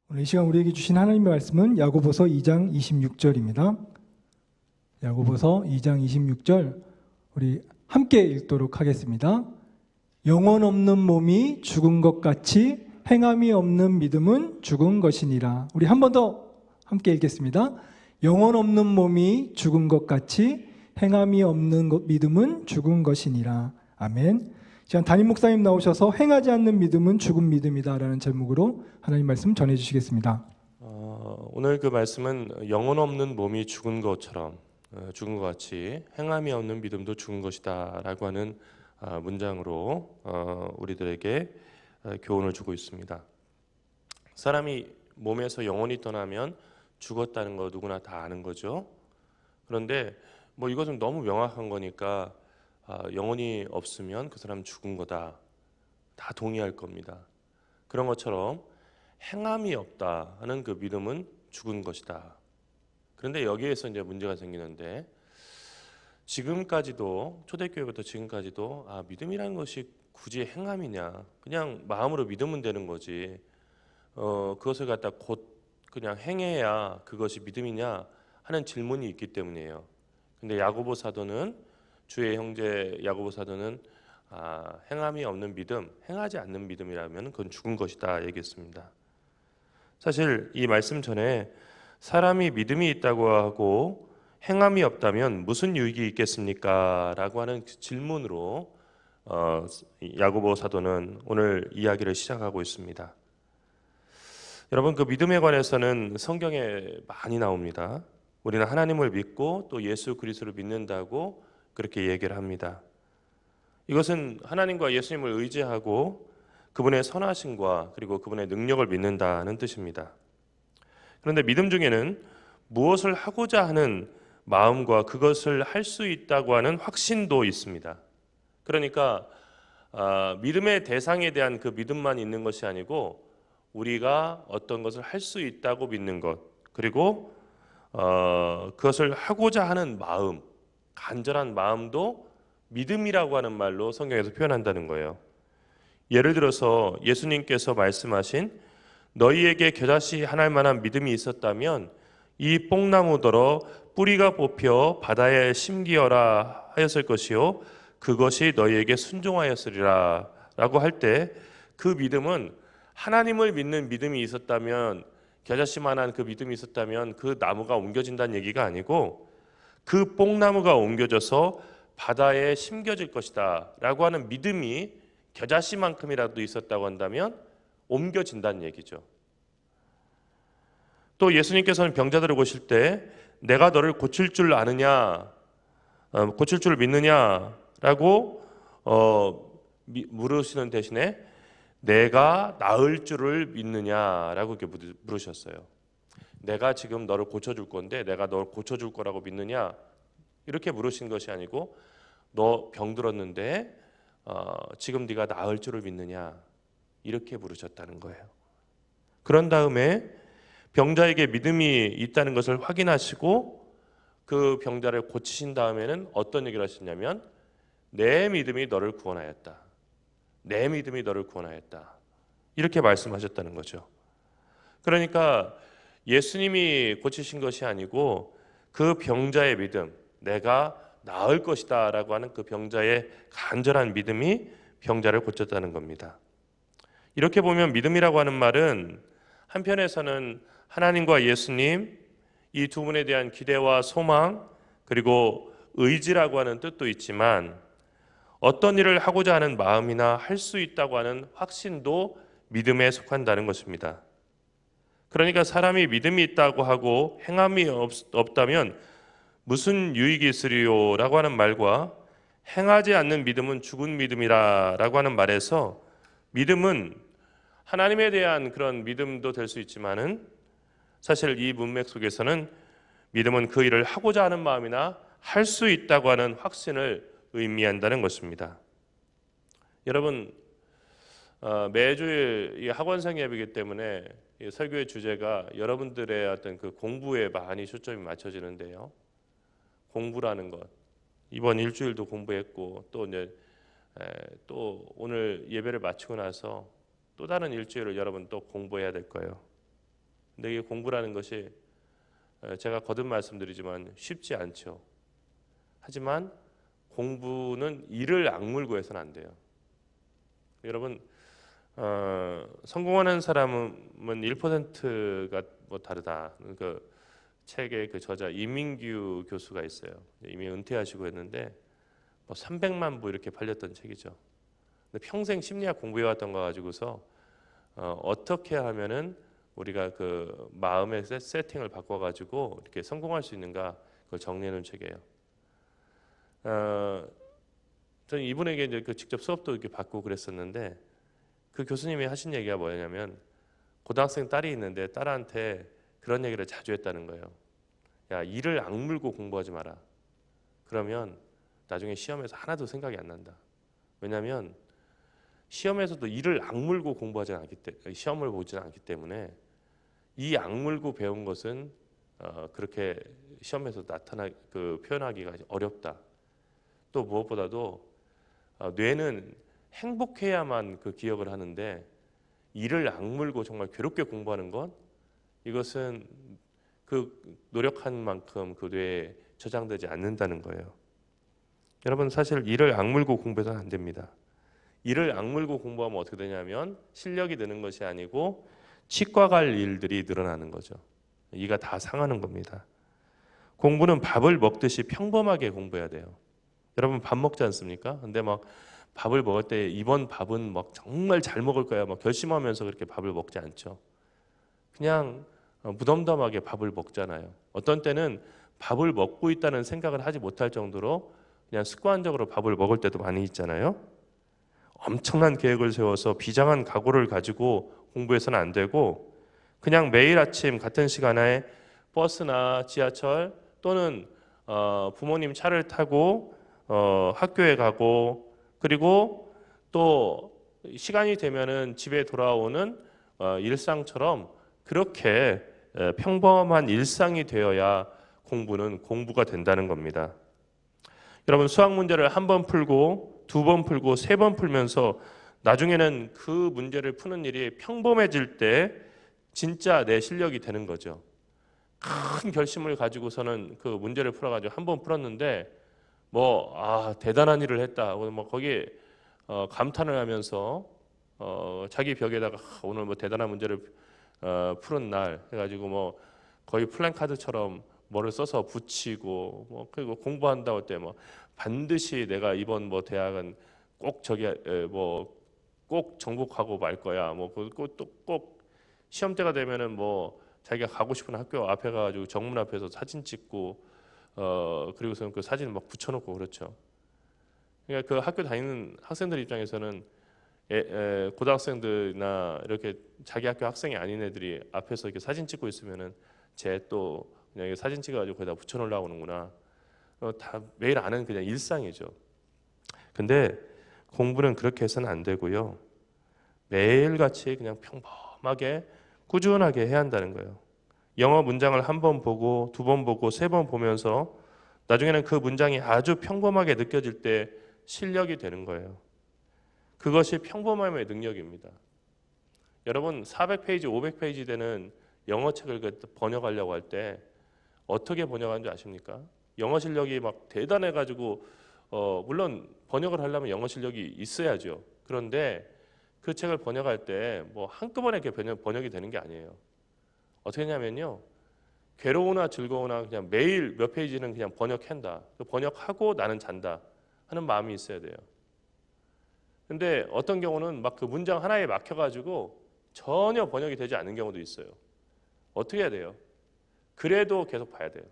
오늘 이 시간 우리에게 주신 하나님의 말씀은 야고보서 2장 26절입니다. 야고보서 2장 26절 우리 함께 읽도록 하겠습니다. 영혼 없는 몸이 죽은 것 같이 행함이 없는 믿음은 죽은 것이니라. 우리 한 번 더 함께 읽겠습니다. 영혼 없는 몸이 죽은 것 같이 행함이 없는 믿음은 죽은 것이니라. 아멘. 지금 담임 목사님 나오셔서 행하지 않는 믿음은 죽은 믿음이다 라는 제목으로 하나님 말씀 전해주시겠습니다. 오늘 그 말씀은 영혼 없는 몸이 죽은 것처럼 죽은 것 같이 행함이 없는 믿음도 죽은 것이다 라고 하는 문장으로 우리들에게 교훈을 주고 있습니다. 사람이 몸에서 영혼이 떠나면 죽었다는 거 누구나 다 아는 거죠. 그런데 뭐 이것은 너무 명확한 거니까 영혼이 없으면 그 사람 죽은 거다 다 동의할 겁니다. 그런 것처럼 행함이 없다 하는 그 믿음은 죽은 것이다. 그런데 여기에서 이제 문제가 생기는데, 지금까지도 초대교회부터 지금까지도 믿음이라는 것이 굳이 행함이냐, 그냥 마음으로 믿으면 되는 거지 그것을 갖다 곧 그냥 행해야 그것이 믿음이냐 하는 질문이 있기 때문이에요. 근데 야고보 사도는, 주의 형제 야고보 사도는 행함이 없는 믿음, 행하지 않는 믿음이라면 그건 죽은 것이다 얘기했습니다. 사실 이 말씀 전에 사람이 믿음이 있다고 하고 행함이 없다면 무슨 유익이 있겠습니까? 라고 하는 질문으로 야고보 사도는 오늘 이야기를 시작하고 있습니다. 여러분, 그 믿음에 관해서는 성경에 많이 나옵니다. 우리는 하나님을 믿고 또 예수 그리스도를 믿는다고 그렇게 얘기를 합니다. 이것은 하나님과 예수님을 의지하고 그분의 선하심과 그리고 그분의 능력을 믿는다는 뜻입니다. 그런데 믿음 중에는 무엇을 하고자 하는 마음과 그것을 할 수 있다고 하는 확신도 있습니다. 그러니까 믿음의 대상에 대한 그 믿음만 있는 것이 아니고 우리가 어떤 것을 할 수 있다고 믿는 것, 그리고 그것을 하고자 하는 마음, 간절한 마음도 믿음이라고 하는 말로 성경에서 표현한다는 거예요. 예를 들어서 예수님께서 말씀하신 너희에게 겨자씨 하나일 만한 믿음이 있었다면 이 뽕나무더러 뿌리가 뽑혀 바다에 심기어라 하였을 것이요 그것이 너희에게 순종하였으리라 라고 할 때, 그 믿음은 하나님을 믿는 믿음이 있었다면, 겨자씨만한 그 믿음이 있었다면 그 나무가 옮겨진다는 얘기가 아니고 그 뽕나무가 옮겨져서 바다에 심겨질 것이다 라고 하는 믿음이 겨자씨만큼이라도 있었다고 한다면 옮겨진다는 얘기죠. 또 예수님께서는 병자들을 보실 때 내가 너를 고칠 줄 아느냐, 고칠 줄 믿느냐 라고 물으시는 대신에 내가 나을 줄을 믿느냐라고 이렇게 물으셨어요. 내가 지금 너를 고쳐줄 건데 내가 너를 고쳐줄 거라고 믿느냐, 이렇게 물으신 것이 아니고 너 병들었는데 지금 네가 나을 줄을 믿느냐, 이렇게 물으셨다는 거예요. 그런 다음에 병자에게 믿음이 있다는 것을 확인하시고 그 병자를 고치신 다음에는 어떤 얘기를 하셨냐면 내 믿음이 너를 구원하였다, 내 믿음이 너를 구원하였다, 이렇게 말씀하셨다는 거죠. 그러니까 예수님이 고치신 것이 아니고 그 병자의 믿음, 내가 나을 것이다 라고 하는 그 병자의 간절한 믿음이 병자를 고쳤다는 겁니다. 이렇게 보면 믿음이라고 하는 말은 한편에서는 하나님과 예수님, 이 두 분에 대한 기대와 소망, 그리고 의지라고 하는 뜻도 있지만 어떤 일을 하고자 하는 마음이나 할 수 있다고 하는 확신도 믿음에 속한다는 것입니다. 그러니까 사람이 믿음이 있다고 하고 행함이 없다면 무슨 유익이 있으리요 라고 하는 말과 행하지 않는 믿음은 죽은 믿음이라 라고 하는 말에서, 믿음은 하나님에 대한 그런 믿음도 될 수 있지만은 사실 이 문맥 속에서는 믿음은 그 일을 하고자 하는 마음이나 할 수 있다고 하는 확신을 의미한다는 것입니다. 여러분, 매주일 이 학원생 예배이기 때문에 이 설교의 주제가 여러분들의 어떤 그 공부에 많이 초점이 맞춰지는데요. 공부라는 것, 이번 일주일도 공부했고 또 이제 오늘 예배를 마치고 나서 또 다른 일주일을 여러분 또 공부해야 될 거예요. 근데 이게 공부라는 것이 제가 거듭 말씀드리지만 쉽지 않죠. 하지만 공부는 이를 악물고 해서는 안 돼요. 여러분 성공하는 사람은 1%가 뭐 다르다. 그 책의 그 저자 이민규 교수가 있어요. 이미 은퇴하시고 했는데 뭐 300만 부 이렇게 팔렸던 책이죠. 근데 평생 심리학 공부해왔던 거 가지고서 어떻게 하면은 우리가 그 마음의 세팅을 바꿔가지고 이렇게 성공할 수 있는가 그걸 정리해놓은 책이에요. 저는 이분에게 이제 그 직접 수업도 이렇게 받고 그랬었는데 그 교수님이 하신 얘기가 뭐냐면 고등학생 딸이 있는데 딸한테 그런 얘기를 자주 했다는 거예요. 야, 이를 악물고 공부하지 마라. 그러면 나중에 시험에서 하나도 생각이 안 난다. 왜냐하면 시험에서도 이를 악물고 공부하지 않기 때문에 시험을 보지 않기 때문에 이 악물고 배운 것은 그렇게 시험에서 표현하기가 어렵다. 또 무엇보다도 뇌는 행복해야만 그 기억을 하는데 이를 악물고 정말 괴롭게 공부하는 건 이것은 그 노력한 만큼 그 뇌에 저장되지 않는다는 거예요. 여러분 사실 이를 악물고 공부해서는 안 됩니다. 이를 악물고 공부하면 어떻게 되냐면 실력이 느는 것이 아니고 치과 갈 일들이 늘어나는 거죠. 이가 다 상하는 겁니다. 공부는 밥을 먹듯이 평범하게 공부해야 돼요. 여러분 밥 먹지 않습니까? 근데 막 밥을 먹을 때 이번 밥은 막 정말 잘 먹을 거야 막 결심하면서 그렇게 밥을 먹지 않죠. 그냥 무덤덤하게 밥을 먹잖아요. 어떤 때는 밥을 먹고 있다는 생각을 하지 못할 정도로 그냥 습관적으로 밥을 먹을 때도 많이 있잖아요. 엄청난 계획을 세워서 비장한 각오를 가지고 공부해서는 안 되고 그냥 매일 아침 같은 시간에 버스나 지하철 또는 부모님 차를 타고 학교에 가고 그리고 또 시간이 되면은 집에 돌아오는 일상처럼 그렇게 평범한 일상이 되어야 공부는 공부가 된다는 겁니다. 여러분 수학 문제를 한 번 풀고 두 번 풀고 세 번 풀면서 나중에는 그 문제를 푸는 일이 평범해질 때 진짜 내 실력이 되는 거죠. 큰 결심을 가지고서는 그 문제를 풀어가지고 한 번 풀었는데 대단한 일을 했다. 뭐 거기에 감탄을 하면서 자기 벽에다가 오늘 뭐 대단한 문제를 푸른 날 해가지고 뭐 거의 플랜카드처럼 뭐를 써서 붙이고 뭐 그리고 공부한다고 할 때 뭐 반드시 내가 이번 뭐 대학은 꼭 꼭 정복하고 말 거야. 뭐 꼭 시험 때가 되면은 뭐 자기가 가고 싶은 학교 앞에 가가지고 정문 앞에서 사진 찍고 그리고서는 그 사진을 막 붙여놓고 그렇죠. 그러니까 그 학교 다니는 학생들 입장에서는 고등학생들이나 이렇게 자기 학교 학생이 아닌 애들이 앞에서 이렇게 사진 찍고 있으면은 쟤 또 그냥 사진 찍어가지고 거기다 붙여놓으려고 하는구나. 다 매일 아는 그냥 일상이죠. 근데 공부는 그렇게 해서는 안 되고요. 매일같이 그냥 평범하게 꾸준하게 해야 한다는 거예요. 영어 문장을 한 번 보고 두 번 보고 세 번 보면서 나중에는 그 문장이 아주 평범하게 느껴질 때 실력이 되는 거예요. 그것이 평범함의 능력입니다. 여러분 400페이지, 500페이지 되는 영어 책을 번역하려고 할 때 어떻게 번역하는 줄 아십니까? 영어 실력이 막 대단해가지고 물론 번역을 하려면 영어 실력이 있어야죠. 그런데 그 책을 번역할 때 뭐 한꺼번에 이렇게 번역이 되는 게 아니에요. 어떻게 하냐면요. 괴로우나 즐거우나 그냥 매일 몇 페이지는 그냥 번역한다. 번역하고 나는 잔다 하는 마음이 있어야 돼요. 근데 어떤 경우는 막 그 문장 하나에 막혀가지고 전혀 번역이 되지 않는 경우도 있어요. 어떻게 해야 돼요? 그래도 계속 봐야 돼요.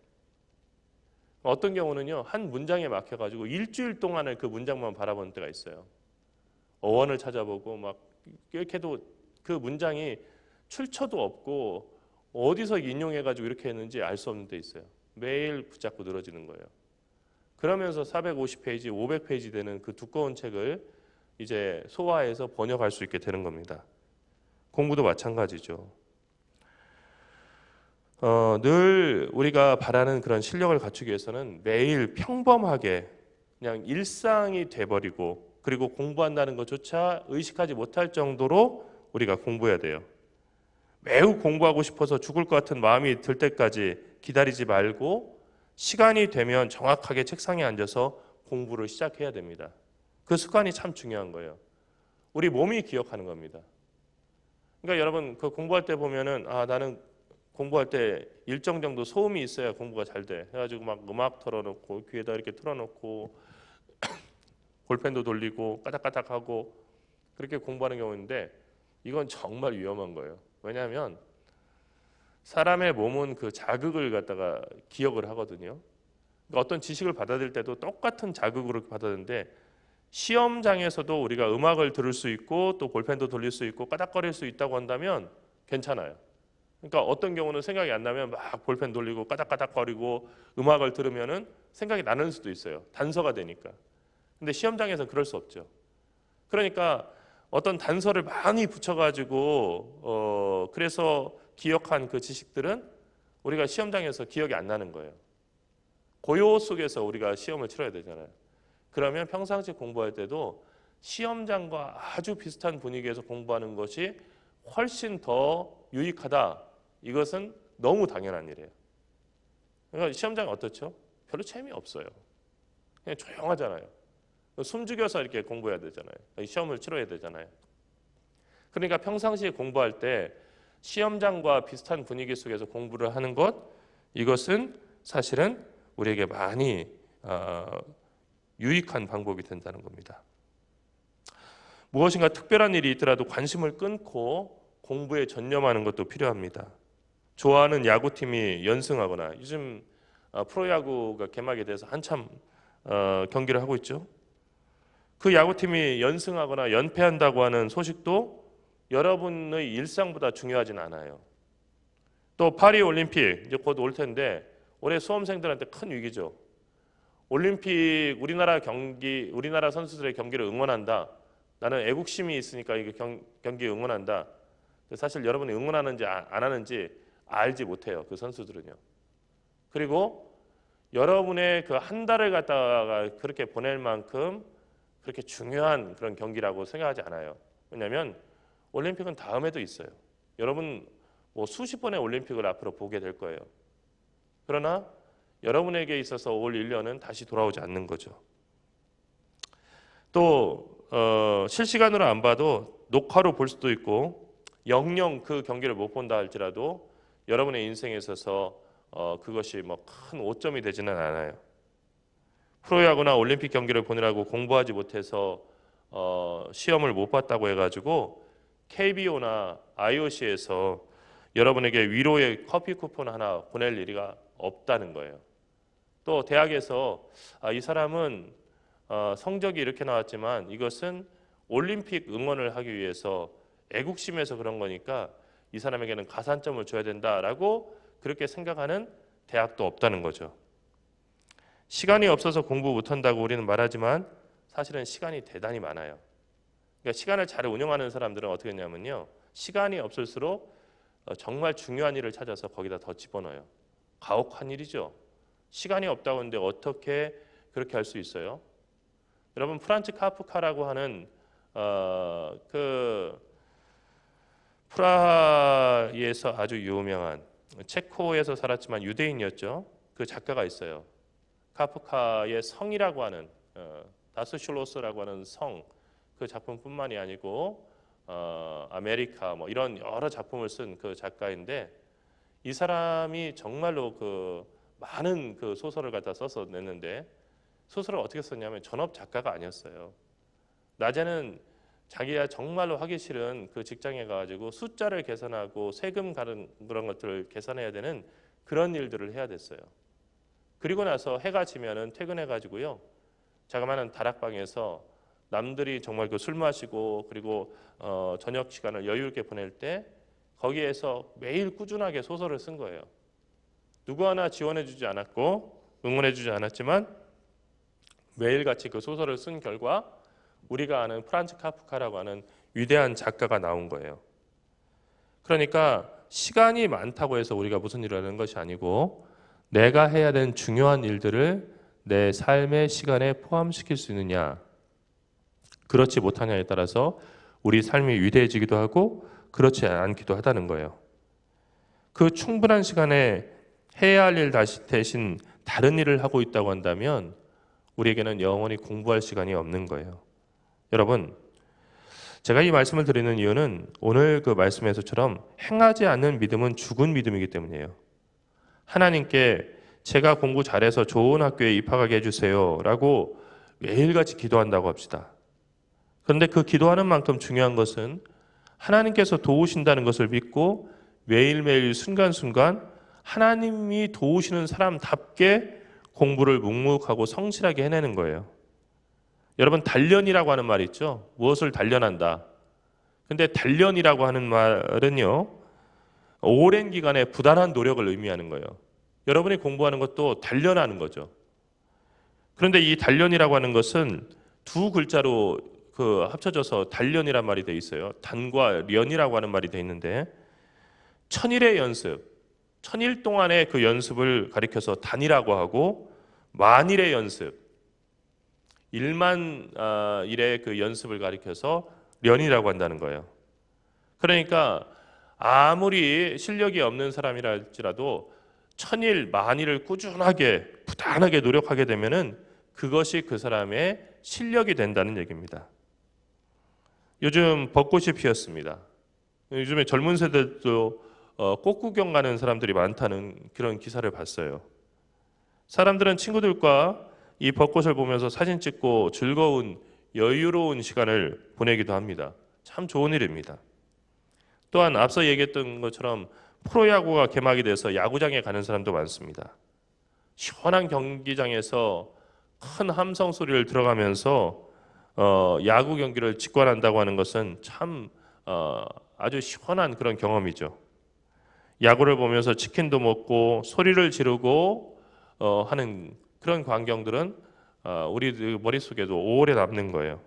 어떤 경우는요. 한 문장에 막혀가지고 일주일 동안을 그 문장만 바라보는 때가 있어요. 어원을 찾아보고 막 이렇게 해도 그 문장이 출처도 없고 어디서 인용해가지고 이렇게 했는지 알 수 없는 데 있어요. 매일 붙잡고 늘어지는 거예요. 그러면서 450페이지, 500페이지 되는 그 두꺼운 책을 이제 소화해서 번역할 수 있게 되는 겁니다. 공부도 마찬가지죠. 늘 우리가 바라는 그런 실력을 갖추기 위해서는 매일 평범하게 그냥 일상이 돼버리고 그리고 공부한다는 것조차 의식하지 못할 정도로 우리가 공부해야 돼요. 매우 공부하고 싶어서 죽을 것 같은 마음이 들 때까지 기다리지 말고 시간이 되면 정확하게 책상에 앉아서 공부를 시작해야 됩니다. 그 습관이 참 중요한 거예요. 우리 몸이 기억하는 겁니다. 그러니까 여러분 그 공부할 때 보면은 나는 공부할 때 일정 정도 소음이 있어야 공부가 잘 돼. 해가지고 막 음악 틀어놓고 귀에다 이렇게 틀어놓고 볼펜도 돌리고 까닥까닥하고 그렇게 공부하는 경우인데 이건 정말 위험한 거예요. 왜냐하면 사람의 몸은 그 자극을 갖다가 기억을 하거든요. 그러니까 어떤 지식을 받아들일 때도 똑같은 자극으로 받아들이는데 시험장에서도 우리가 음악을 들을 수 있고 또 볼펜도 돌릴 수 있고 까닥거릴 수 있다고 한다면 괜찮아요. 그러니까 어떤 경우는 생각이 안 나면 막 볼펜 돌리고 까닥까닥거리고 음악을 들으면은 생각이 나는 수도 있어요. 단서가 되니까. 근데 시험장에서는 그럴 수 없죠. 그러니까 어떤 단서를 많이 붙여가지고 그래서 기억한 그 지식들은 우리가 시험장에서 기억이 안 나는 거예요. 고요 속에서 우리가 시험을 치러야 되잖아요. 그러면 평상시 공부할 때도 시험장과 아주 비슷한 분위기에서 공부하는 것이 훨씬 더 유익하다. 이것은 너무 당연한 일이에요. 그러니까 시험장이 어떻죠? 별로 재미없어요. 그냥 조용하잖아요. 숨죽여서 이렇게 공부해야 되잖아요. 시험을 치러야 되잖아요. 그러니까 평상시에 공부할 때 시험장과 비슷한 분위기 속에서 공부를 하는 것, 이것은 사실은 우리에게 많이 유익한 방법이 된다는 겁니다. 무엇인가 특별한 일이 있더라도 관심을 끊고 공부에 전념하는 것도 필요합니다. 좋아하는 야구팀이 연승하거나 요즘 프로야구가 개막이 돼서 한참 경기를 하고 있죠. 그 야구팀이 연승하거나 연패한다고 하는 소식도 여러분의 일상보다 중요하진 않아요. 또 파리 올림픽 이제 곧 올 텐데 올해 수험생들한테 큰 위기죠. 올림픽 우리나라 선수들의 경기를 응원한다. 나는 애국심이 있으니까 이 경기 응원한다. 사실 여러분이 응원하는지 안 하는지 알지 못해요. 그 선수들은요. 그리고 여러분의 그 한 달을 갖다가 그렇게 보낼 만큼 그렇게 중요한 그런 경기라고 생각하지 않아요. 왜냐하면 올림픽은 다음에도 있어요. 여러분 뭐 수십 번의 올림픽을 앞으로 보게 될 거예요. 그러나 여러분에게 있어서 올 1년은 다시 돌아오지 않는 거죠. 또 실시간으로 안 봐도 녹화로 볼 수도 있고 영영 그 경기를 못 본다 할지라도 여러분의 인생에 있어서 그것이 뭐 큰 오점이 되지는 않아요. 프로야구나 올림픽 경기를 보느라고 공부하지 못해서 시험을 못 봤다고 해가지고 KBO나 IOC에서 여러분에게 위로의 커피 쿠폰 하나 보낼 일이가 없다는 거예요. 또 대학에서 이 사람은 성적이 이렇게 나왔지만 이것은 올림픽 응원을 하기 위해서 애국심에서 그런 거니까 이 사람에게는 가산점을 줘야 된다라고 그렇게 생각하는 대학도 없다는 거죠. 시간이 없어서 공부 못한다고 우리는 말하지만 사실은 시간이 대단히 많아요. 그러니까 시간을 잘 운영하는 사람들은 어떻게 했냐면요. 시간이 없을수록 정말 중요한 일을 찾아서 거기다 더 집어넣어요. 가혹한 일이죠. 시간이 없다고 하는데 어떻게 그렇게 할 수 있어요? 여러분 프란츠 카프카라고 하는 그 프라하에서 아주 유명한 체코에서 살았지만 유대인이었죠. 그 작가가 있어요. 카프카의 성이라고 하는 다스슐로스라고 하는 성, 그 작품뿐만이 아니고 아메리카 뭐 이런 여러 작품을 쓴 그 작가인데 이 사람이 정말로 그 많은 그 소설을 갖다 써서 냈는데 소설을 어떻게 썼냐면 전업 작가가 아니었어요. 낮에는 자기가 정말로 하기 싫은 그 직장에 가가지고 숫자를 계산하고 세금 가는 그런 것들을 계산해야 되는 그런 일들을 해야 됐어요. 그리고 나서 해가 지면은 퇴근해가지고요. 자그마한 다락방에서 남들이 정말 그 술 마시고 그리고 저녁 시간을 여유 있게 보낼 때 거기에서 매일 꾸준하게 소설을 쓴 거예요. 누구 하나 지원해주지 않았고 응원해주지 않았지만 매일같이 그 소설을 쓴 결과 우리가 아는 프란츠 카프카라고 하는 위대한 작가가 나온 거예요. 그러니까 시간이 많다고 해서 우리가 무슨 일을 하는 것이 아니고 내가 해야 되는 중요한 일들을 내 삶의 시간에 포함시킬 수 있느냐 그렇지 못하냐에 따라서 우리 삶이 위대해지기도 하고 그렇지 않기도 하다는 거예요. 그 충분한 시간에 해야 할 일 대신 다른 일을 하고 있다고 한다면 우리에게는 영원히 공부할 시간이 없는 거예요. 여러분, 제가 이 말씀을 드리는 이유는 오늘 그 말씀에서처럼 행하지 않는 믿음은 죽은 믿음이기 때문이에요. 하나님께 제가 공부 잘해서 좋은 학교에 입학하게 해주세요 라고 매일같이 기도한다고 합시다. 그런데 그 기도하는 만큼 중요한 것은 하나님께서 도우신다는 것을 믿고 매일매일 순간순간 하나님이 도우시는 사람답게 공부를 묵묵하고 성실하게 해내는 거예요. 여러분, 단련이라고 하는 말 있죠? 무엇을 단련한다. 근데 단련이라고 하는 말은요, 오랜 기간의 부단한 노력을 의미하는 거예요. 여러분이 공부하는 것도 단련하는 거죠. 그런데 이 단련이라고 하는 것은 두 글자로 합쳐져서 단련이란 말이 돼 있어요. 단과 련이라고 하는 말이 돼 있는데, 천일의 연습, 천일 동안의 그 연습을 가리켜서 단이라고 하고, 만일의 연습, 1만 일의 그 연습을 가리켜서 련이라고 한다는 거예요. 그러니까 아무리 실력이 없는 사람이라 할지라도 천일, 만일을 꾸준하게 부단하게 노력하게 되면은 그것이 그 사람의 실력이 된다는 얘기입니다. 요즘 벚꽃이 피었습니다. 요즘에 젊은 세대도 꽃 구경 가는 사람들이 많다는 그런 기사를 봤어요. 사람들은 친구들과 이 벚꽃을 보면서 사진 찍고 즐거운 여유로운 시간을 보내기도 합니다. 참 좋은 일입니다. 또한 앞서 얘기했던 것처럼 프로야구가 개막이 돼서 야구장에 가는 사람도 많습니다. 시원한 경기장에서 큰 함성 소리를 들어가면서 야구 경기를 직관한다고 하는 것은 참 아주 시원한 그런 경험이죠. 야구를 보면서 치킨도 먹고 소리를 지르고 하는 그런 광경들은 우리 머릿속에도 오래 남는 거예요.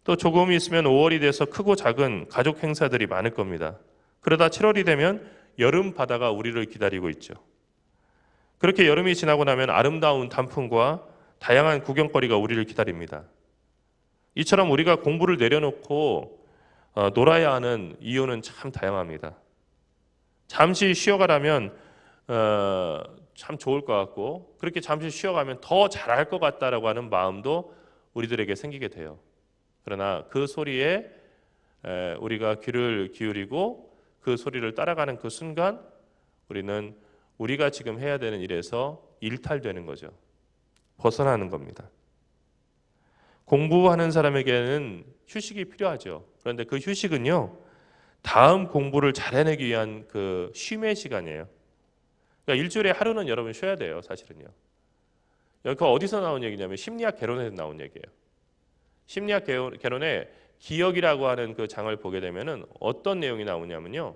또 조금 있으면 5월이 돼서 크고 작은 가족 행사들이 많을 겁니다. 그러다 7월이 되면 여름 바다가 우리를 기다리고 있죠. 그렇게 여름이 지나고 나면 아름다운 단풍과 다양한 구경거리가 우리를 기다립니다. 이처럼 우리가 공부를 내려놓고 놀아야 하는 이유는 참 다양합니다. 잠시 쉬어가라면 참 좋을 것 같고, 그렇게 잠시 쉬어가면 더 잘할 것 같다라고 하는 마음도 우리들에게 생기게 돼요. 그러나 그 소리에 우리가 귀를 기울이고 그 소리를 따라가는 그 순간 우리는 우리가 지금 해야 되는 일에서 일탈되는 거죠. 벗어나는 겁니다. 공부하는 사람에게는 휴식이 필요하죠. 그런데 그 휴식은요, 다음 공부를 잘 해내기 위한 그 쉼의 시간이에요. 그러니까 일주일에 하루는 여러분 쉬어야 돼요, 사실은요. 여기 어디서 나온 얘기냐면 심리학 개론에서 나온 얘기예요. 심리학 개론에 기억이라고 하는 그 장을 보게 되면은 어떤 내용이 나오냐면요,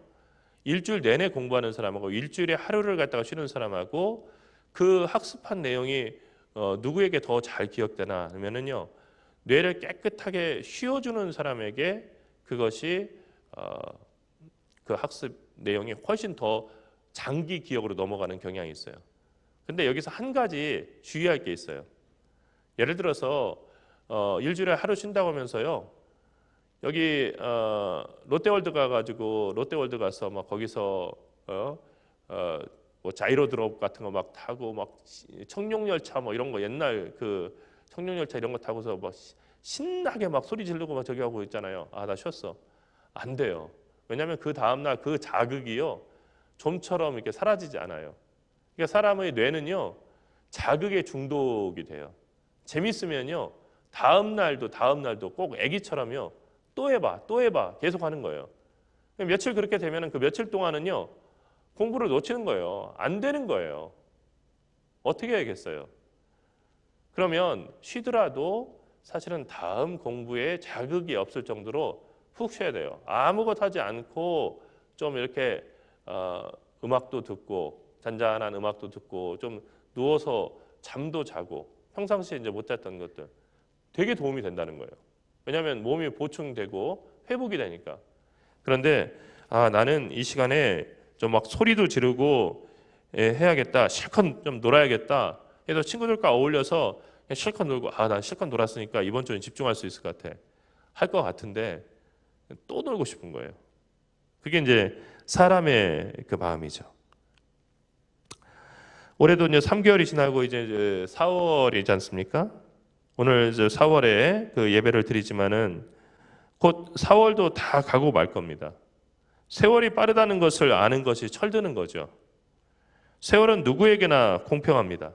일주일 내내 공부하는 사람하고 일주일에 하루를 갖다가 쉬는 사람하고 그 학습한 내용이 누구에게 더 잘 기억되나 하면은요, 뇌를 깨끗하게 쉬어주는 사람에게 그것이 그 학습 내용이 훨씬 더 장기 기억으로 넘어가는 경향이 있어요. 근데 여기서 한 가지 주의할 게 있어요. 예를 들어서 일주일에 하루 쉰다고 하면서요, 여기 롯데월드 가가지고 롯데월드 가서 막 거기서 뭐 자이로 드롭 같은 거 막 타고 막 청룡열차 뭐 이런 거 옛날 그 청룡열차 이런 거 타고서 막 신나게 막 소리 지르고 막 저기 하고 있잖아요. 아, 나 쉬었어. 안 돼요. 왜냐하면 그 다음날 그 자극이요, 좀처럼 이렇게 사라지지 않아요. 그러니까 사람의 뇌는요, 자극에 중독이 돼요. 재밌으면요, 다음 날도 꼭 애기처럼요, 또 해봐 계속 하는 거예요. 며칠 그렇게 되면 그 며칠 동안은요, 공부를 놓치는 거예요. 안 되는 거예요. 어떻게 해야겠어요? 그러면 쉬더라도 사실은 다음 공부에 자극이 없을 정도로 푹 쉬어야 돼요. 아무것도 하지 않고 좀 이렇게 음악도 듣고, 잔잔한 음악도 듣고, 좀 누워서 잠도 자고, 평상시에 이제 못 잤던 것들 되게 도움이 된다는 거예요. 왜냐하면 몸이 보충되고 회복이 되니까. 그런데 나는 이 시간에 좀 막 소리도 지르고 해야겠다, 실컷 좀 놀아야겠다 해서 친구들과 어울려서 그냥 실컷 놀고, 난 실컷 놀았으니까 이번 주는 집중할 수 있을 것 같아 할 것 같은데 또 놀고 싶은 거예요. 그게 이제 사람의 그 마음이죠. 올해도 이제 3개월이 지나고 이제 4월이지 않습니까? 오늘 4월에 그 예배를 드리지만은 곧 4월도 다 가고 말 겁니다. 세월이 빠르다는 것을 아는 것이 철드는 거죠. 세월은 누구에게나 공평합니다.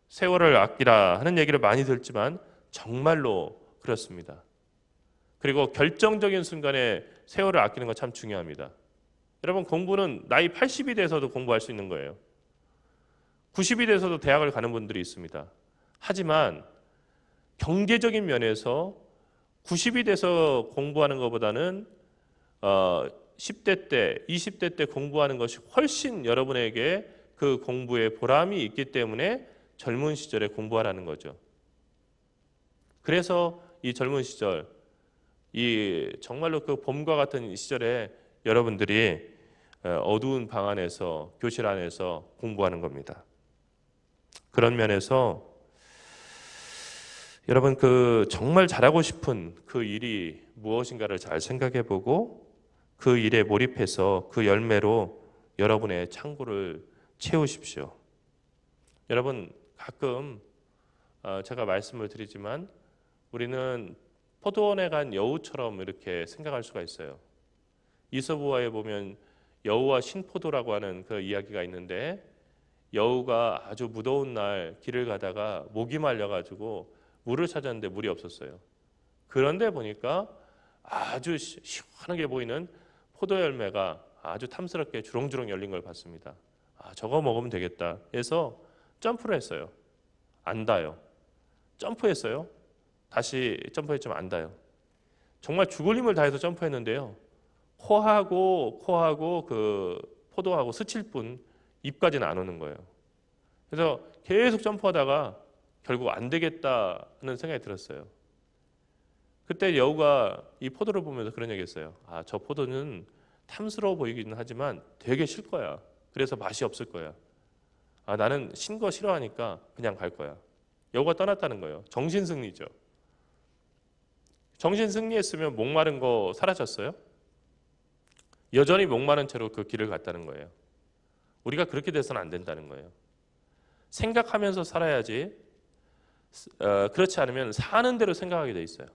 세월을 아끼라 하는 얘기를 많이 듣지만 정말로 그렇습니다. 그리고 결정적인 순간에 세월을 아끼는 건 참 중요합니다. 여러분, 공부는 나이 80이 돼서도 공부할 수 있는 거예요. 90이 돼서도 대학을 가는 분들이 있습니다. 하지만 경제적인 면에서 90이 돼서 공부하는 것보다는 10대 때, 20대 때 공부하는 것이 훨씬 여러분에게 그 공부에 보람이 있기 때문에 젊은 시절에 공부하라는 거죠. 그래서 이 젊은 시절, 이 정말로 그 봄과 같은 시절에 여러분들이 어두운 방 안에서, 교실 안에서 공부하는 겁니다. 그런 면에서 여러분, 그 정말 잘하고 싶은 그 일이 무엇인가를 잘 생각해 보고 그 일에 몰입해서 그 열매로 여러분의 창고를 채우십시오. 여러분, 가끔 제가 말씀을 드리지만 우리는 포도원에 간 여우처럼 이렇게 생각할 수가 있어요. 이솝우화에 보면 여우와 신포도라고 하는 그 이야기가 있는데, 여우가 아주 무더운 날 길을 가다가 목이 말려가지고 물을 찾았는데 물이 없었어요. 그런데 보니까 아주 시원하게 보이는 포도 열매가 아주 탐스럽게 주렁주렁 열린 걸 봤습니다. 저거 먹으면 되겠다 해서 점프를 했어요. 안 닿아요. 점프했어요. 다시 점프했지만 안 닿아요. 정말 죽을 힘을 다해서 점프했는데요. 코하고 그 포도하고 스칠 뿐 입까지는 안 오는 거예요. 그래서 계속 점프하다가 결국 안 되겠다는 생각이 들었어요. 그때 여우가 이 포도를 보면서 그런 얘기했어요. 저 포도는 탐스러워 보이기는 하지만 되게 실 거야. 그래서 맛이 없을 거야. 나는 신 거 싫어하니까 그냥 갈 거야. 여우가 떠났다는 거예요. 정신승리죠. 정신승리했으면 목마른 거 사라졌어요? 여전히 목마른 채로 그 길을 갔다는 거예요. 우리가 그렇게 돼서는 안 된다는 거예요. 생각하면서 살아야지, 그렇지 않으면 사는 대로 생각하게 돼 있어요.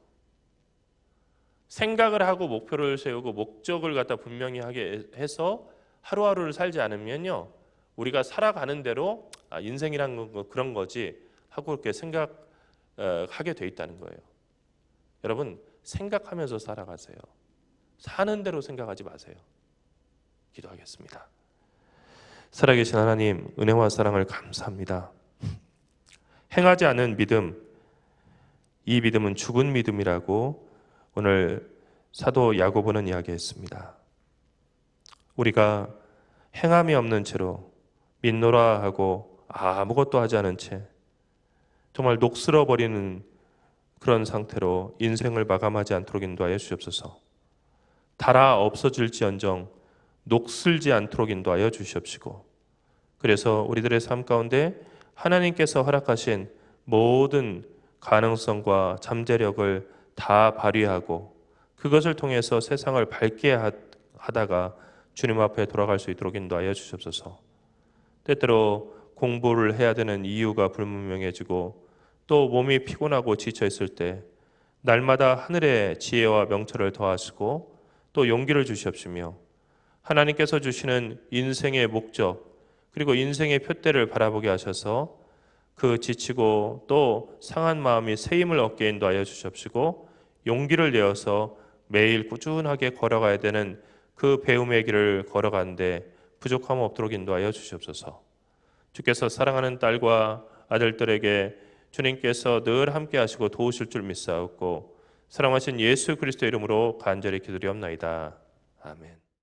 생각을 하고 목표를 세우고 목적을 갖다 분명히 하게 해서 하루하루를 살지 않으면요, 우리가 살아가는 대로 인생이란 건 그런 거지 하고 그렇게 생각하게 돼 있다는 거예요. 여러분, 생각하면서 살아가세요. 사는 대로 생각하지 마세요. 기도하겠습니다. 살아계신 하나님, 은혜와 사랑을 감사합니다. 행하지 않은 믿음, 이 믿음은 죽은 믿음이라고 오늘 사도 야고보는 이야기했습니다. 우리가 행함이 없는 채로 믿노라 하고 아무것도 하지 않은 채 정말 녹슬어 버리는 그런 상태로 인생을 마감하지 않도록 인도하여 주시옵소서. 달아 없어질지언정 녹슬지 않도록 인도하여 주시옵시고, 그래서 우리들의 삶 가운데 하나님께서 허락하신 모든 가능성과 잠재력을 다 발휘하고 그것을 통해서 세상을 밝게 하다가 주님 앞에 돌아갈 수 있도록 인도하여 주시옵소서. 때때로 공부를 해야 되는 이유가 불분명해지고 또 몸이 피곤하고 지쳐 있을 때 날마다 하늘의 지혜와 명철을 더하시고 또 용기를 주시옵시며, 하나님께서 주시는 인생의 목적 그리고 인생의 표대를 바라보게 하셔서 그 지치고 또 상한 마음이 새 힘을 얻게 인도하여 주시옵시고, 용기를 내어서 매일 꾸준하게 걸어가야 되는 그 배움의 길을 걸어가는데 부족함 없도록 인도하여 주시옵소서. 주께서 사랑하는 딸과 아들들에게 주님께서 늘 함께 하시고 도우실 줄 믿사옵고, 사랑하신 예수 그리스도 이름으로 간절히 기도드리옵나이다. 아멘.